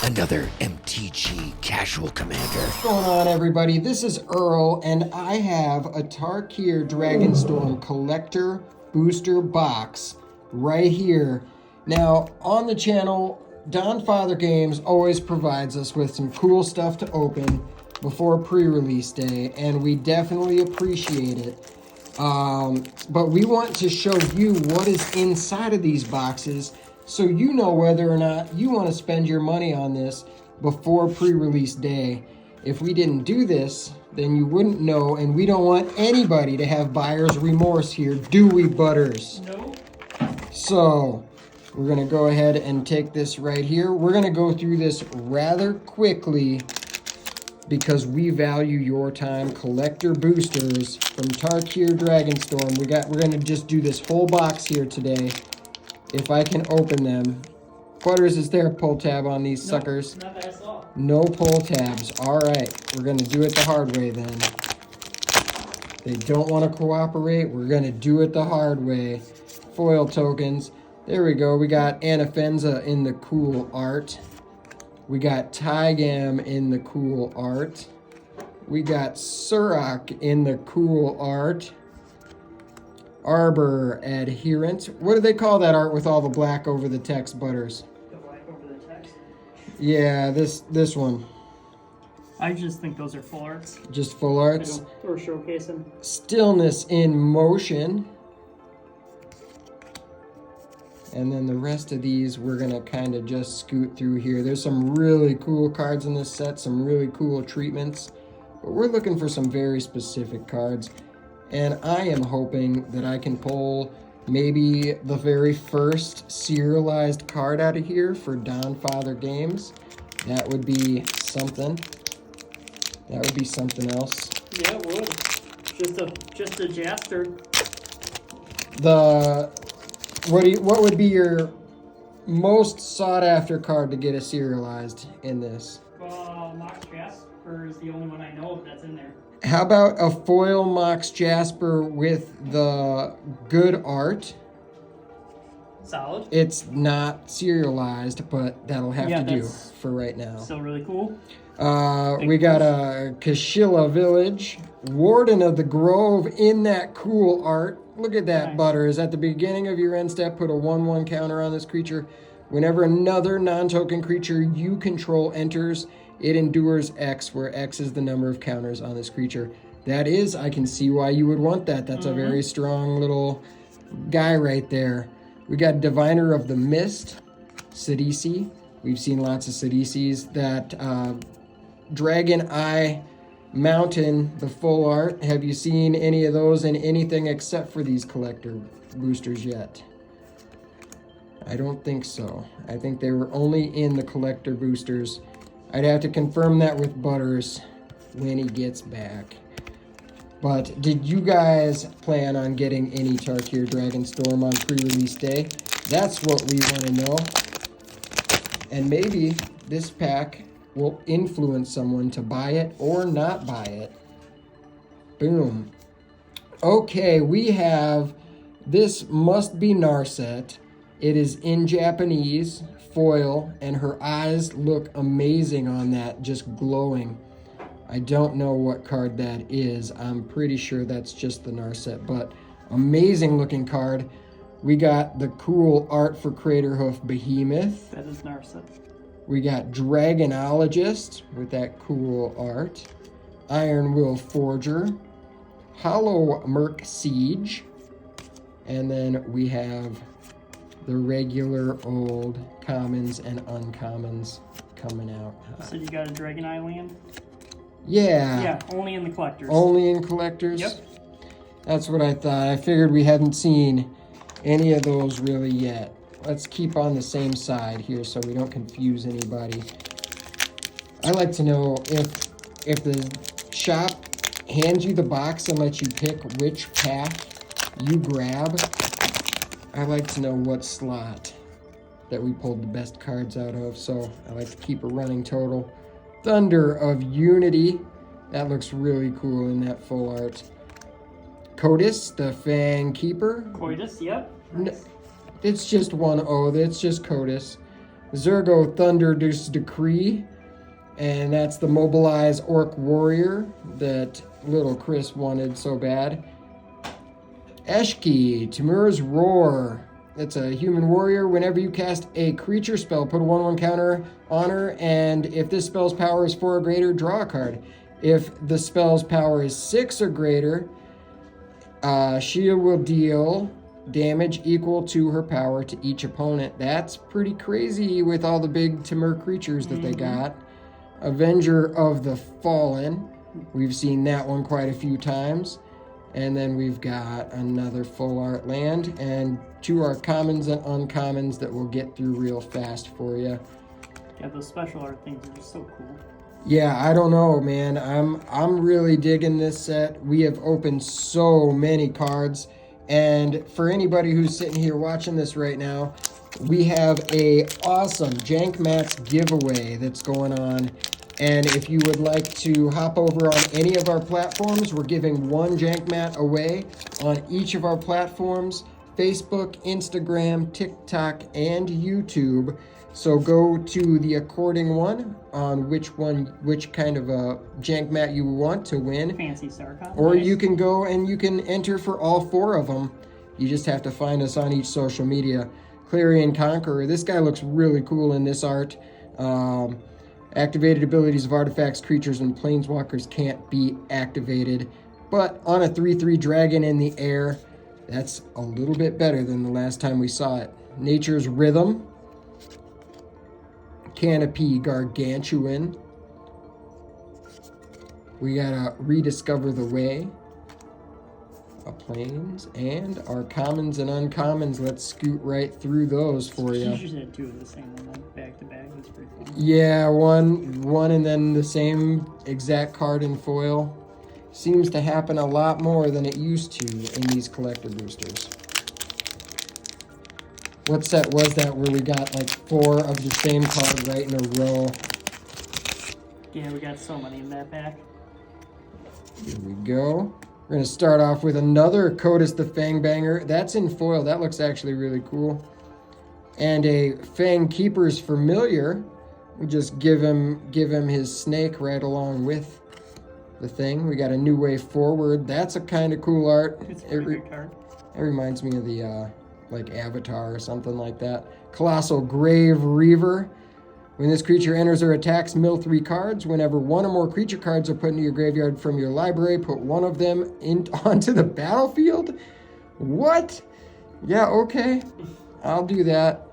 another MTG Casual Commander. What's going on, everybody? This is Earl, and I have a Tarkir Dragonstorm Collector Booster Box right here. Now, on the channel, Don Father Games always provides us with some cool stuff to open before pre-release day, and we definitely appreciate it. But we want to show you what is inside of these boxes so you know whether or not you want to spend your money on this before pre-release day. If we didn't do this, then you wouldn't know, and we don't want anybody to have buyer's remorse here, do we, Butters? No. So, we're going to go ahead and take this right here. We're going to go through this rather quickly because we value your time. Collector boosters from Tarkir Dragonstorm. We're going to just do this whole box here today. If I can open them. Butters, is there a pull tab on these suckers? Not that I saw. No pull tabs. All right. We're going to do it the hard way then. They don't want to cooperate. We're going to do it the hard way. Foil tokens. There we go. We got Anafenza in the cool art. We got Tygam in the cool art. We got Surak in the cool art. Arbor Adherent. What do they call that art with all the black over the text, Butters? The black over the text? Yeah, this one. I just think those are full arts. Just full arts. Or showcasing. Stillness in Motion. And then the rest of these, we're going to kind of just scoot through here. There's some really cool cards in this set, some really cool treatments. But we're looking for some very specific cards. And I am hoping that I can pull maybe the very first serialized card out of here for Don Father Games. That would be something. That would be something else. Yeah, it would. Just a Jasper. What would be your most sought after card to get a serialized in this? Mox Jasper is the only one I know of that's in there. How about a foil Mox Jasper with the good art? Solid. It's not serialized, but that'll have to do for right now. Still really cool. We got a Kashilla Village, Warden of the Grove in that cool art. Look at that, nice. Butters. At the beginning of your end step, put a 1/1 counter on this creature. Whenever another non-token creature you control enters, it endures X, where X is the number of counters on this creature. That is, I can see why you would want that. That's a very strong little guy right there. We got Diviner of the Mist, Sidisi. We've seen lots of Sidisis. That Dragon Eye Mountain, the full art. Have you seen any of those in anything except for these collector boosters yet? I don't think so. I think they were only in the collector boosters. I'd have to confirm that with Butters when he gets back. But did you guys plan on getting any Tarkir Dragonstorm on pre-release day? That's what we want to know. And maybe this pack will influence someone to buy it or not buy it. Boom. Okay, we have this must be Narset. It is in Japanese, foil, and her eyes look amazing on that, just glowing. I don't know what card that is. I'm pretty sure that's just the Narset, but amazing looking card. We got the cool art for Craterhoof Behemoth. That is Narset. We got Dragonologist with that cool art. Iron Will Forger. Hollow Merc Siege. And then we have the regular old commons and uncommons coming out. So you got a Dragon Eye land? Yeah. Yeah, only in the collectors. Only in collectors? Yep. That's what I thought. I figured we hadn't seen any of those really yet. Let's keep on the same side here so we don't confuse anybody. I like to know if the shop hands you the box and lets you pick which pack you grab. I like to know what slot that we pulled the best cards out of, so I like to keep a running total. Thunder of Unity. That looks really cool in that full art. Cotis, the Fang Keeper. Coitus, yep. It's just one O. It's just Cotis. Zergo Thunderous Decree, and that's the mobilized Orc Warrior that little Chris wanted so bad. Eshki, Timur's Roar. It's a human warrior. Whenever you cast a creature spell, put a 1/1 counter on her, and if this spell's power is 4 or greater, draw a card. If the spell's power is 6 or greater, she will deal damage equal to her power to each opponent. That's pretty crazy with all the big Timur creatures that they got. Avenger of the Fallen. We've seen that one quite a few times. And then we've got another full art land and 2 are commons and uncommons that we'll get through real fast for you. Yeah, those special art things are just so cool. Yeah, I don't know, man. I'm really digging this set. We have opened so many cards, and for anybody who's sitting here watching this right now, we have a awesome Jank Mats giveaway that's going on. And if you would like to hop over on any of our platforms, we're giving 1 Jank Mat away on each of our platforms: Facebook, Instagram, TikTok, and YouTube. So go to the according one on which kind of a Jank Mat you want to win. Fancy Sarkon. Or nice. you can go and you can enter for all 4 of them. You just have to find us on each social media. Clarion Conqueror. This guy looks really cool in this art. Activated abilities of artifacts, creatures, and planeswalkers can't be activated. But on a 3/3 dragon in the air, that's a little bit better than the last time we saw it. Nature's Rhythm. Canopy Gargantuan. We gotta Rediscover the Way. A Plains. And our commons and uncommons. Let's scoot right through those for you. You just had 2 of the same one back to back. That's pretty cool. Yeah, one and then the same exact card in foil. Seems to happen a lot more than it used to in these collector boosters. What set was that where we got like 4 of the same card right in a row? Yeah, we got so many in that pack. Here we go. We're going to start off with another Codus the Fangbanger. That's in foil. That looks actually really cool. And a Fang Keeper's Familiar. We just give him his snake right along with the thing. We got a New Way Forward. That's a kind of cool art. It's a pretty good card. It reminds me of the like Avatar or something like that. Colossal Grave Reaver. When this creature enters or attacks, mill 3 cards. Whenever 1 or more creature cards are put into your graveyard from your library, put 1 of them onto the battlefield? What? Yeah, okay. I'll do that.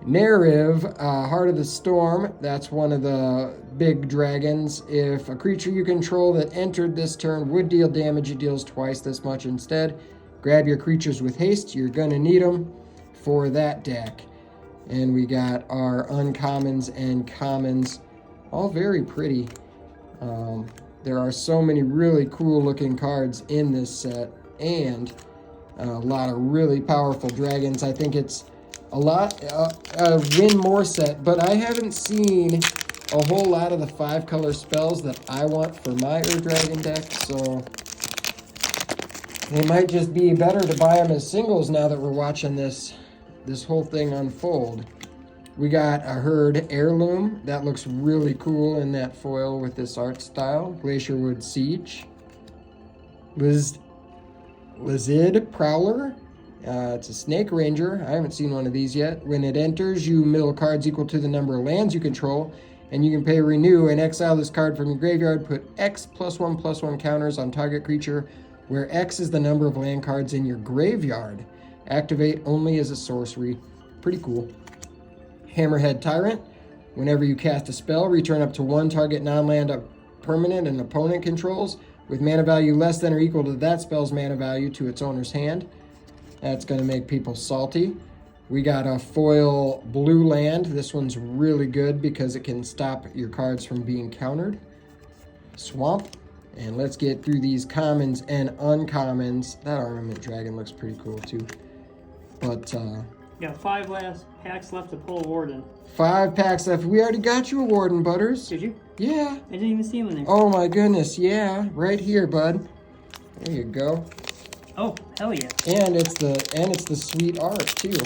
Narrative, Heart of the Storm. That's one of the big dragons. If a creature you control that entered this turn would deal damage, it deals twice this much instead. Grab your creatures with haste. You're going to need them for that deck. And we got our uncommons and commons, all very pretty. There are so many really cool looking cards in this set, and a lot of really powerful dragons. I think it's a lot, a win more set, but I haven't seen a whole lot of the 5-color spells that I want for my Dragon deck, so they might just be better to buy them as singles now that we're watching this whole thing unfold. We got a Herd Heirloom. That looks really cool in that foil with this art style. Glacierwood Siege. Lizid Prowler. It's a Snake Ranger. I haven't seen one of these yet. When it enters, you mill cards equal to the number of lands you control, and you can pay Renew and exile this card from your graveyard. Put X +1/+1 counters on target creature, where X is the number of land cards in your graveyard. Activate only as a sorcery. Pretty cool. Hammerhead Tyrant. Whenever you cast a spell, return up to 1 target non-land permanent an opponent controls with mana value less than or equal to that spell's mana value to its owner's hand. That's going to make people salty. We got a foil blue land. This one's really good because it can stop your cards from being countered. Swamp. And let's get through these commons and uncommons. That Armament Dragon looks pretty cool too. But got 5 last packs left to pull a Warden. 5 packs left. We already got you a Warden, Butters. Did you? Yeah. I didn't even see him in there. Oh my goodness, yeah. Right here, bud. There you go. Oh, hell yeah. And it's the sweet art too.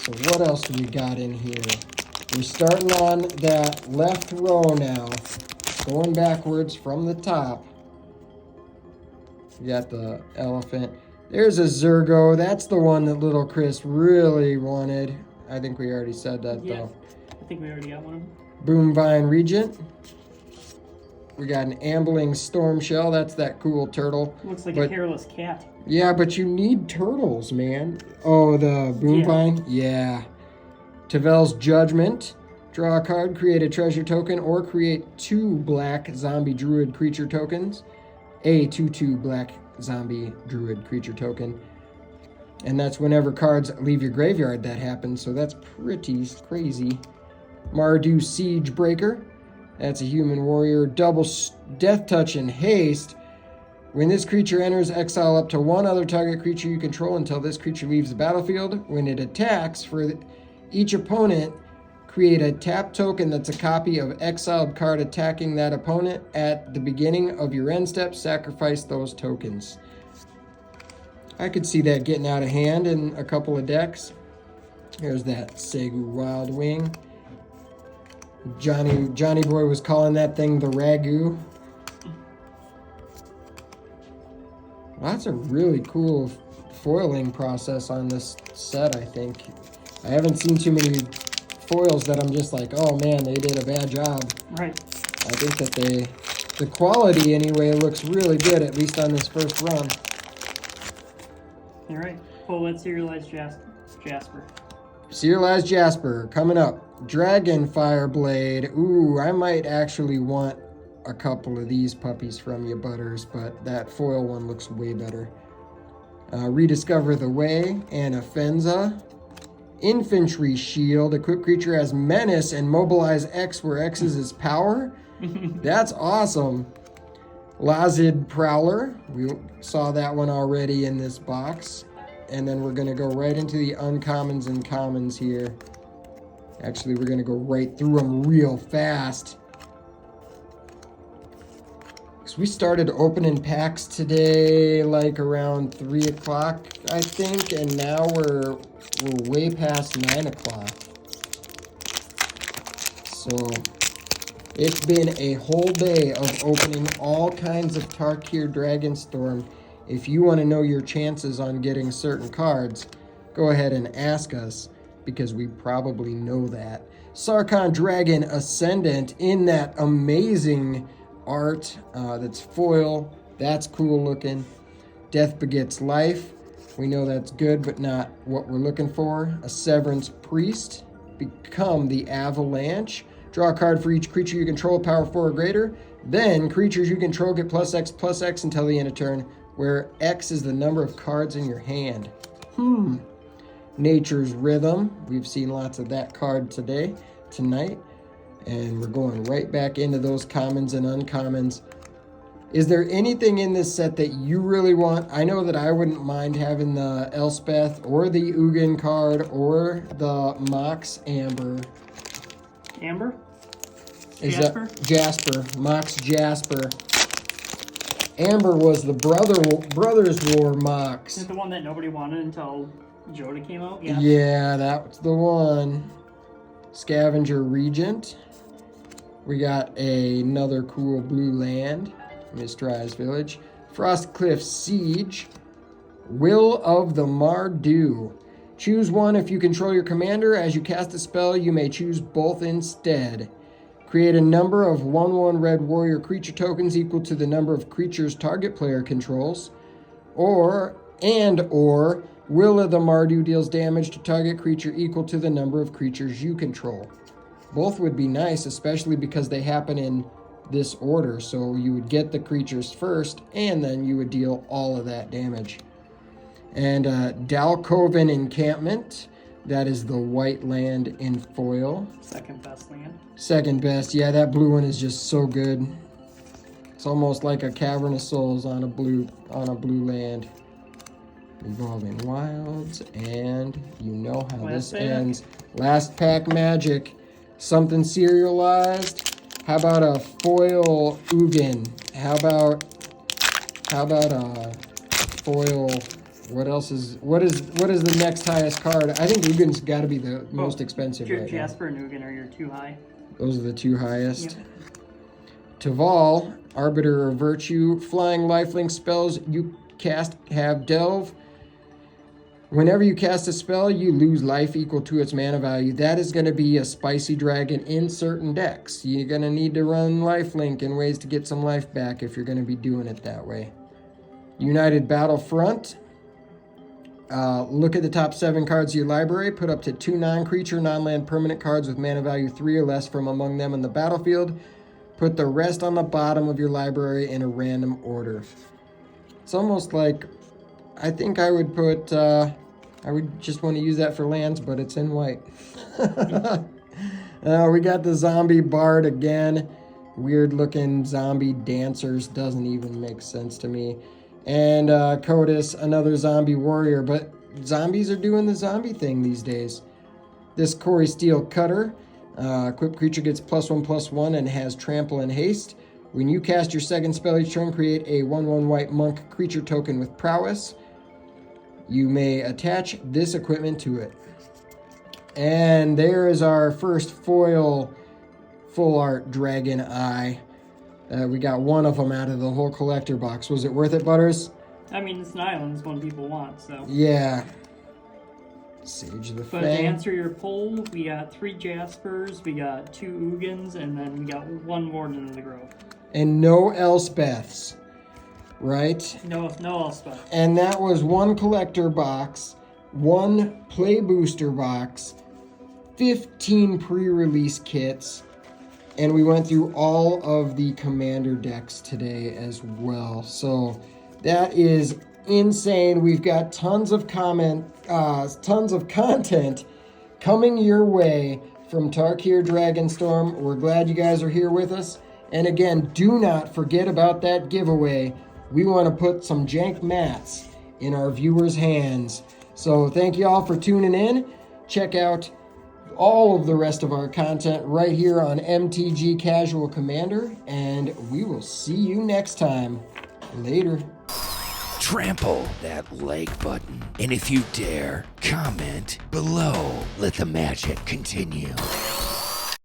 So what else do we got in here? We're starting on that left row now. Going backwards from the top. We got the elephant. There's a Zergo. That's the one that little Chris really wanted. I think we already said that, though. I think we already got one of them. Boomvine Regent. We got an Ambling Storm Shell. That's that cool turtle. Looks like a hairless cat. Yeah, but you need turtles, man. Oh, the Boomvine? Yeah. Tavel's Judgment. Draw a card, create a treasure token, or create 2 black zombie druid creature tokens. A 2/2 black zombie druid creature token. And that's whenever cards leave your graveyard that happens, so that's pretty crazy. Mardu Siege Breaker. That's a human warrior. Double Death Touch and Haste. When this creature enters, exile up to 1 other target creature you control until this creature leaves the battlefield. When it attacks, for each opponent, create a tap token that's a copy of exiled card attacking that opponent. At the beginning of your end step, sacrifice those tokens. I could see that getting out of hand in a couple of decks. There's that Segu Wild Wing. Johnny Boy was calling that thing the Ragu. Well, that's a really cool foiling process on this set, I think. I haven't seen too many foils that I'm just like, oh man, they did a bad job. Right. I think that the quality anyway looks really good, at least on this first run. All right. Well, let's serialize Jasper. Serialized Jasper coming up. Dragon Fireblade. Ooh, I might actually want a couple of these puppies from you, Butters, but that foil one looks way better. Rediscover the Way and Offenza. Infantry Shield. Equip creature as Menace and mobilize X where X is its power. That's awesome. Lazid Prowler. We saw that one already in this box. And then we're going to go right into the uncommons and commons here. Actually, we're going to go right through them real fast. So we started opening packs today like around 3 o'clock, I think. And now we're way past 9 o'clock. So it's been a whole day of opening all kinds of Tarkir Dragonstorm. If you want to know your chances on getting certain cards, go ahead and ask us, because we probably know that. Sarkhan Dragon Ascendant in that amazing art that's foil. That's cool looking. Death Begets Life. We know that's good, but not what we're looking for. A Severance Priest. Become the Avalanche. Draw a card for each creature you control, power 4 or greater. Then creatures you control get +X until the end of turn, where X is the number of cards in your hand. Nature's Rhythm. We've seen lots of that card tonight. And we're going right back into those commons and uncommons. Is there anything in this set that you really want? I know that I wouldn't mind having the Elspeth or the Ugin card or the Mox Amber. Amber? Jasper? Jasper. Mox Jasper. Amber was the Brothers War Mox. Is it the one that nobody wanted until Joda came out? Yeah. Yeah, that's the one. Scavenger Regent. We got another cool blue land. Mistrais Village. Frostcliff Siege. Will of the Mardu. Choose one if you control your commander. As you cast a spell, you may choose both instead. Create a number of 1/1 red warrior creature tokens equal to the number of creatures target player controls. Or Will of the Mardu deals damage to target creature equal to the number of creatures you control. Both would be nice, especially because they happen in this order. So you would get the creatures first, and then you would deal all of that damage. And Dalcoven Encampment. That is the white land in foil. Second best land. Second best. Yeah, that blue one is just so good. It's almost like a Cavern of Souls on a blue land. Evolving Wilds, and you know how this ends. Last pack magic. Something serialized. How about a foil Ugin? How about a foil What else is what is the next highest card? I think Ugin's got to be the most expensive right now. Jasper and Ugin are your 2 high. Those are the 2 highest. Yep. Taval, Arbiter of Virtue, flying lifelink spells you cast have Delve. Whenever you cast a spell, you lose life equal to its mana value. That is going to be a spicy dragon in certain decks. You're going to need to run lifelink and ways to get some life back if you're going to be doing it that way. United Battlefront. Look at the top 7 cards of your library. Put up to 2 non-creature, non-land permanent cards with mana value 3 or less from among them in the battlefield. Put the rest on the bottom of your library in a random order. It's almost like, I think I would put, I would just want to use that for lands, but it's in white. We got the zombie bard again. Weird looking zombie dancers, doesn't even make sense to me. And Codis, another zombie warrior, but zombies are doing the zombie thing these days. This Corey Steel Cutter. Equipped creature gets +1/+1 and has trample and haste. When you cast your second spell each turn, create a 1/1 white monk creature token with prowess. You may attach this equipment to it. And there is our first foil full art dragon eye. We got one of them out of the whole collector box. Was it worth it, Butters? I mean, it's an island. It's one people want, so. Yeah. Sage of the But to Fang. answer your poll, we got 3 Jaspers, we got 2 Ugins, and then we got 1 Warden of the Grove. And no Elspeths, right? No Elspeth. And that was 1 collector box, 1 play booster box, 15 pre-release kits, and we went through all of the commander decks today as well. So that is insane. We've got tons of content coming your way from Tarkir Dragonstorm. We're glad you guys are here with us. And again, do not forget about that giveaway. We want to put some jank mats in our viewers' hands. So thank you all for tuning in. Check out all of the rest of our content right here on MTG Casual Commander, and we will see you next time. Later. Trample that like button. And if you dare, comment below. Let the magic continue.